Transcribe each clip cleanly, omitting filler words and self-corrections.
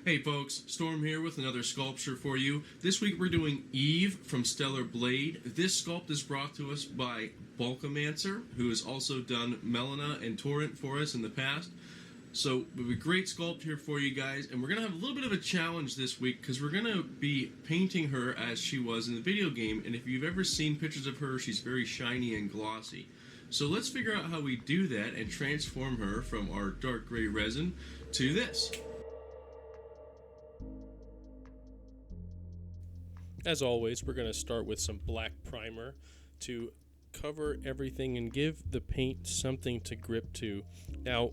Hey folks, Storm here with another sculpture for you. This week we're doing Eve from Stellar Blade. This sculpt is brought to us by Bulkamancer, who has also done Melina and Torrent for us in the past. So we have a great sculpt here for you guys, and we're going to have a little bit of a challenge this week because we're going to be painting her as she was in the video game, and if you've ever seen pictures of her, she's very shiny and glossy. So let's figure out how we do that and transform her from our dark gray resin to this. As always, we're going to start with some black primer to cover everything and give the paint something to grip to. Now,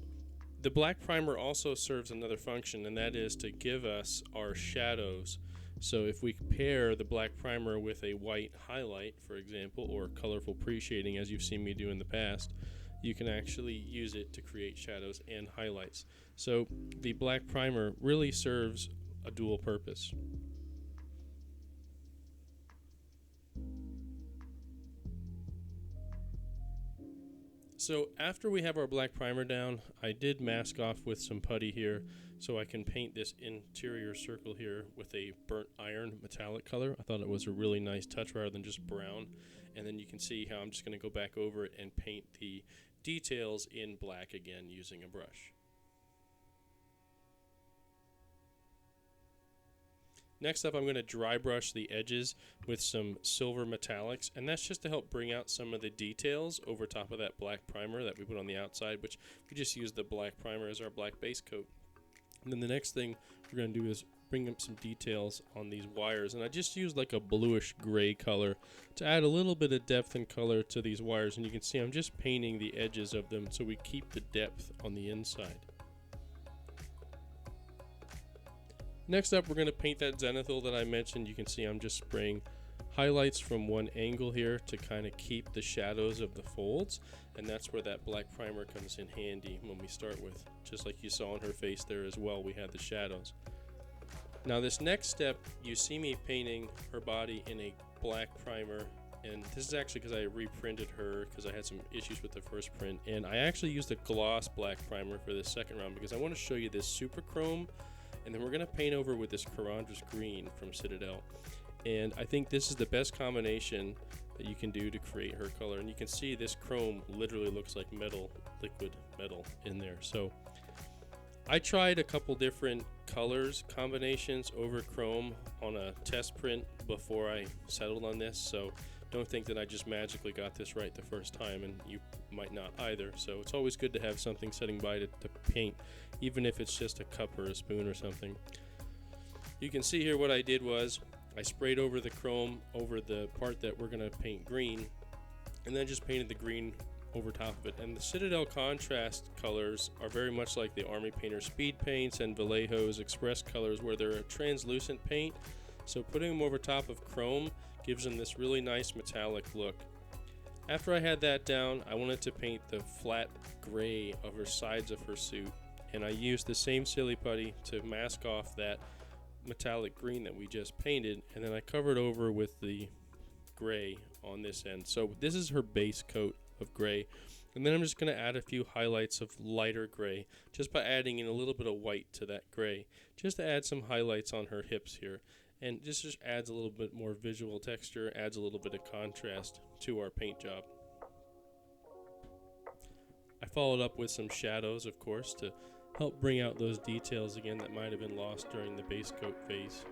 the black primer also serves another function, and that is to give us our shadows. So if we pair the black primer with a white highlight, for example, or colorful pre-shading as you've seen me do in the past, you can actually use it to create shadows and highlights. So the black primer really serves a dual purpose. So after we have our black primer down, I did mask off with some putty here so I can paint this interior circle here with a burnt iron metallic color. I thought it was a really nice touch rather than just brown. And then you can see how I'm just going to go back over it and paint the details in black again using a brush. Next up, I'm going to dry brush the edges with some silver metallics, and that's just to help bring out some of the details over top of that black primer that we put on the outside, which we just use the black primer as our black base coat. And then the next thing we're going to do is bring up some details on these wires, and I just used like a bluish gray color to add a little bit of depth and color to these wires, and you can see I'm just painting the edges of them so we keep the depth on the inside. Next up, we're going to paint that zenithal that I mentioned. You can see I'm just spraying highlights from one angle here to kind of keep the shadows of the folds, and that's where that black primer comes in handy when we start with. Just like you saw on her face there as well, we had the shadows. Now this next step, you see me painting her body in a black primer, and this is actually because I reprinted her because I had some issues with the first print, and I actually used a gloss black primer for this second round because I want to show you this super chrome. And then we're going to paint over with this Carandra's green from Citadel. And I think this is the best combination that you can do to create her color. And you can see this chrome literally looks like metal, liquid metal in there. So I tried a couple different colors combinations over chrome on a test print before I settled on this. So don't think that I just magically got this right the first time, and you might not either. So it's always good to have something setting by to paint, even if it's just a cup or a spoon or something. You can see here what I did was I sprayed over the chrome over the part that we're going to paint green, and then just painted the green over top of it. And the Citadel contrast colors are very much like the Army Painter speed paints and Vallejo's express colors, where they're a translucent paint. So putting them over top of chrome gives them this really nice metallic look. After I had that down, I wanted to paint the flat gray of her sides of her suit, and I used the same silly putty to mask off that metallic green that we just painted, and then I covered over with the gray on this end. So this is her base coat of gray, and then I'm just going to add a few highlights of lighter gray just by adding in a little bit of white to that gray, just to add some highlights on her hips here. And this just adds a little bit more visual texture, adds a little bit of contrast to our paint job. I followed up with some shadows, of course, to help bring out those details again that might have been lost during the base coat phase.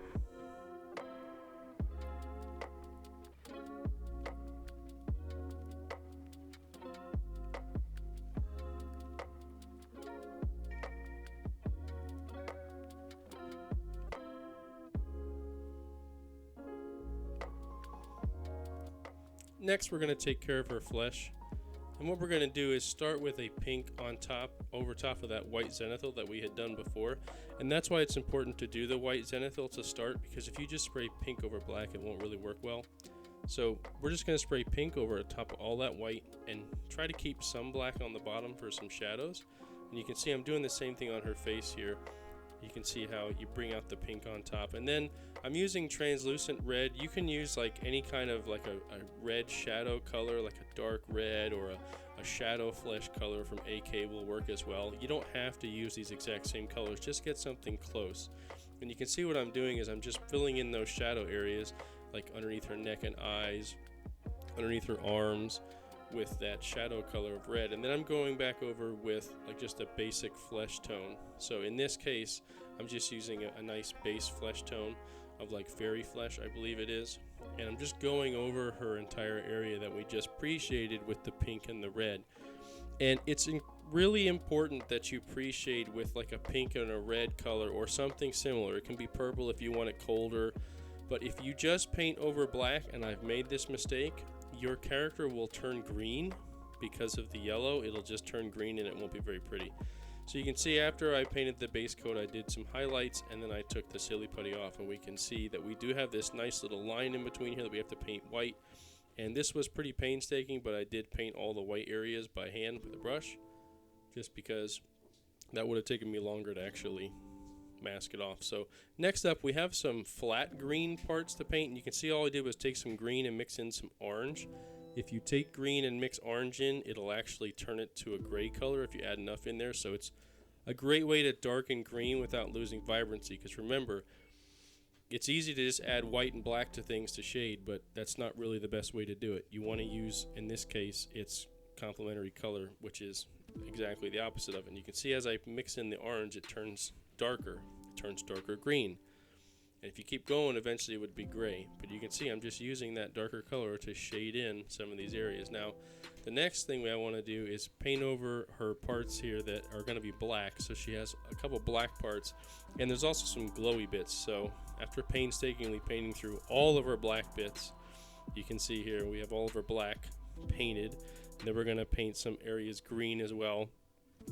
Next, we're going to take care of her flesh, and what we're going to do is start with a pink on top, over top of that white zenithal that we had done before. And that's why it's important to do the white zenithal to start, because if you just spray pink over black, it won't really work well. So we're just going to spray pink over the top of all that white and try to keep some black on the bottom for some shadows. And you can see I'm doing the same thing on her face here. You can see how you bring out the pink on top, and then I'm using translucent red. You can use like any kind of like a red shadow color, like a dark red, or a shadow flesh color from AK will work as well. You don't have to use these exact same colors, just get something close. And you can see what I'm doing is I'm just filling in those shadow areas, like underneath her neck and eyes, underneath her arms, with that shadow color of red. And then I'm going back over with like just a basic flesh tone. So in this case, I'm just using a nice base flesh tone of like fairy flesh, I believe it is. And I'm just going over her entire area that we just pre-shaded with the pink and the red. And it's really important that you pre-shade with like a pink and a red color or something similar. It can be purple if you want it colder. But if you just paint over black, and I've made this mistake, your character will turn green because of the yellow. It'll just turn green and it won't be very pretty. So you can see after I painted the base coat, I did some highlights and then I took the silly putty off, and we can see that we do have this nice little line in between here that we have to paint white. And this was pretty painstaking, but I did paint all the white areas by hand with a brush, just because that would have taken me longer to actually mask it off. So next up, we have some flat green parts to paint, and you can see all I did was take some green and mix in some orange. If you take green and mix orange in, it'll actually turn it to a gray color if you add enough in there. So it's a great way to darken green without losing vibrancy, because remember, it's easy to just add white and black to things to shade, but that's not really the best way to do it. You want to use, in this case, its complementary color, which is exactly the opposite of it. And you can see as I mix in the orange, it turns darker. It turns darker green. And if you keep going, eventually it would be gray. But you can see I'm just using that darker color to shade in some of these areas. Now, the next thing I want to do is paint over her parts here that are going to be black. So she has a couple black parts, and there's also some glowy bits. So after painstakingly painting through all of her black bits, you can see here we have all of her black painted. And then we're going to paint some areas green as well,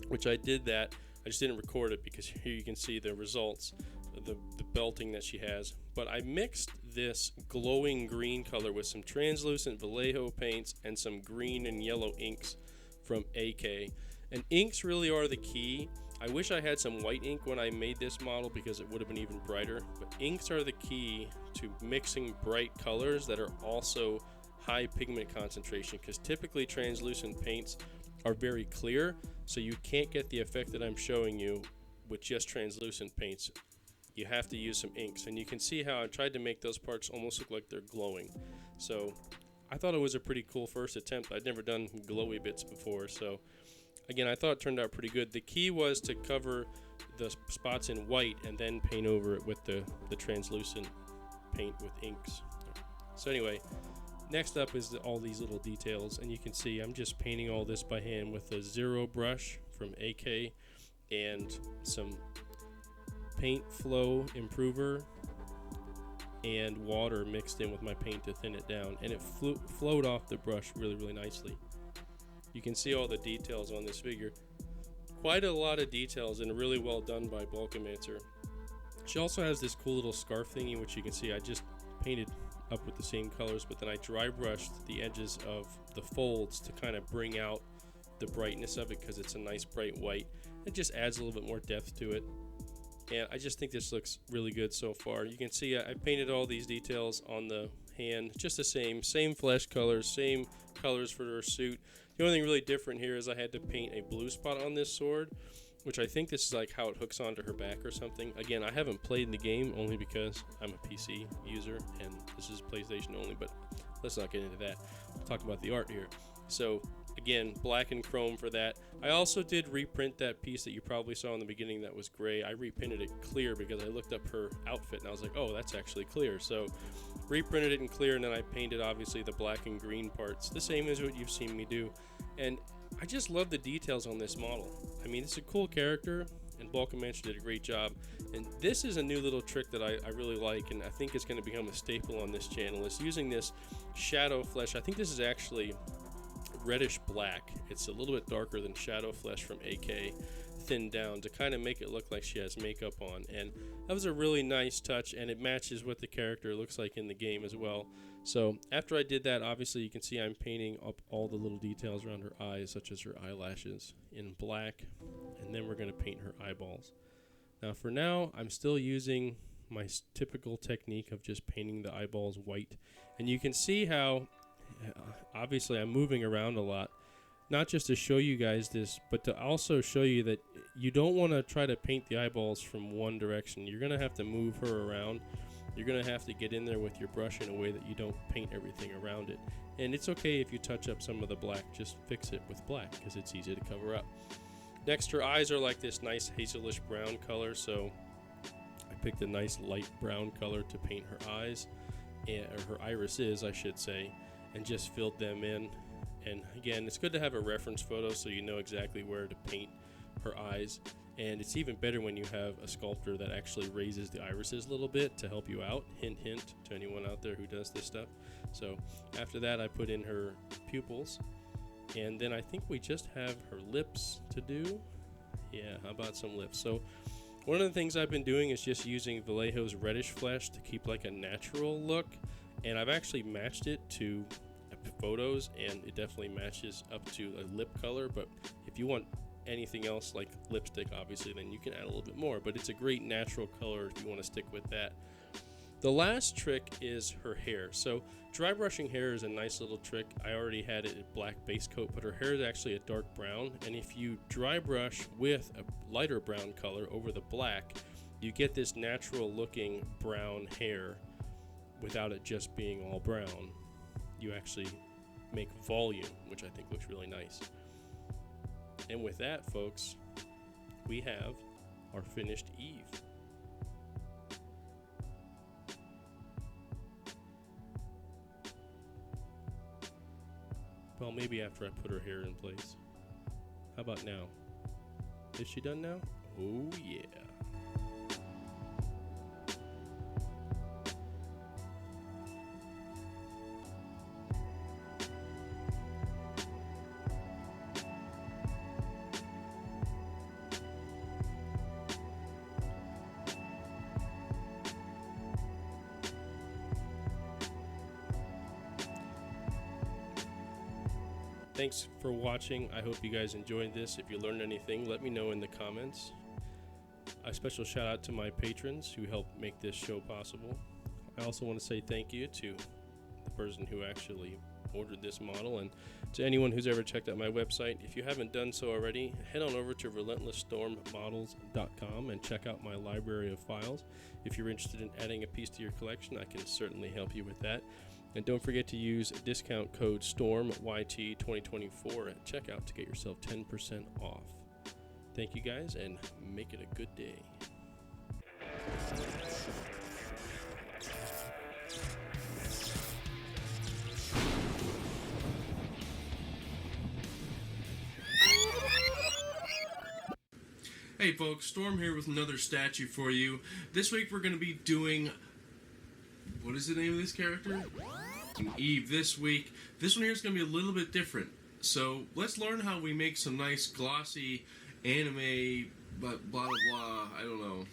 which I did that. I just didn't record it because here you can see the results, the belting that she has. But I mixed this glowing green color with some translucent Vallejo paints and some green and yellow inks from AK. And inks really are the key. I wish I had some white ink when I made this model because it would have been even brighter. But inks are the key to mixing bright colors that are also high pigment concentration, because typically translucent paints are very clear, so you can't get the effect that I'm showing you with just translucent paints. You have to use some inks, and you can see how I tried to make those parts almost look like they're glowing. So I thought it was a pretty cool first attempt. I'd never done glowy bits before, so again, I thought it turned out pretty good. The key was to cover the spots in white and then paint over it with the translucent paint with inks. So anyway, next up is all these little details, and you can see I'm just painting all this by hand with a zero brush from AK and some paint flow improver and water mixed in with my paint to thin it down, and it flowed off the brush really nicely. You can see all the details on this figure. Quite a lot of details, and really well done by Bulkamancer. She also has this cool little scarf thingy, which you can see I just painted up with the same colors, but then I dry brushed the edges of the folds to kind of bring out the brightness of it, because it's a nice bright white. It just adds a little bit more depth to it, and I just think this looks really good so far. You can see I painted all these details on the hand, just the same flesh colors, same colors for her suit. The only thing really different here is I had to paint a blue spot on this sword, which I think this is like how it hooks onto her back or something. Again, I haven't played the game only because I'm a PC user and this is PlayStation only, but let's not get into that. We'll talk about the art here. So again, black and chrome for that. I also did reprint that piece that you probably saw in the beginning that was gray. I reprinted it clear because I looked up her outfit and I was like, oh, that's actually clear. So reprinted it in clear, and then I painted obviously the black and green parts, the same as what you've seen me do. And I just love the details on this model. I mean, it's a cool character, and Bulkamancer did a great job. And this is a new little trick that I really like, and I think it's going to become a staple on this channel, is using this shadow flesh. I think this is actually reddish black. It's a little bit darker than shadow flesh from AK, thinned down to kind of make it look like she has makeup on. And that was a really nice touch, and it matches what the character looks like in the game as well. So after I did that, obviously you can see I'm painting up all the little details around her eyes, such as her eyelashes, in black, and then we're going to paint her eyeballs. Now for now, I'm still using my typical technique of just painting the eyeballs white, and you can see how obviously I'm moving around a lot. not just to show you guys this, but to also show you that you don't want to try to paint the eyeballs from one direction. You're going to have to move her around. You're going to have to get in there with your brush in a way that you don't paint everything around it. And it's okay if you touch up some of the black, just fix it with black because it's easy to cover up. Next, her eyes are like this nice hazelish brown color, so I picked a nice light brown color to paint her eyes, or her irises, I should say, and just filled them in. And again, it's good to have a reference photo so you know exactly where to paint her eyes. And it's even better when you have a sculptor that actually raises the irises a little bit to help you out. Hint, hint to anyone out there who does this stuff. So after that, I put in her pupils. And then I think we just have her lips to do. Yeah, how about some lips? So one of the things I've been doing is just using Vallejo's reddish flesh to keep like a natural look. And I've actually matched it to photos, and it definitely matches up to a lip color. But if you want anything else like lipstick, obviously, then you can add a little bit more, but it's a great natural color if you want to stick with that. The last trick is her hair. So dry brushing hair is a nice little trick. I already had it a black base coat, but her hair is actually a dark brown, and if you dry brush with a lighter brown color over the black, you get this natural looking brown hair without it just being all brown. You actually make volume, which I think looks really nice. And with that, folks, we have our finished Eve. Well, maybe after I put her hair in place. How about now? Is she done now? Oh, yeah. Thanks for watching. I hope you guys enjoyed this. If you learned anything, let me know in the comments. A special shout out to my patrons who helped make this show possible. I also want to say thank you to the person who actually ordered this model, and to anyone who's ever checked out my website. If you haven't done so already, head on over to relentlessstormmodels.com and check out my library of files. If you're interested in adding a piece to your collection, I can certainly help you with that. And don't forget to use discount code STORMYT2024 at checkout to get yourself 10% off. Thank you guys, and make it a good day. Hey folks, Storm here with another statue for you. This week we're going to be doing... What is the name of this character? Eve this week. This one here is going to be a little bit different. So let's learn how we make some nice glossy anime, but blah blah blah, I don't know.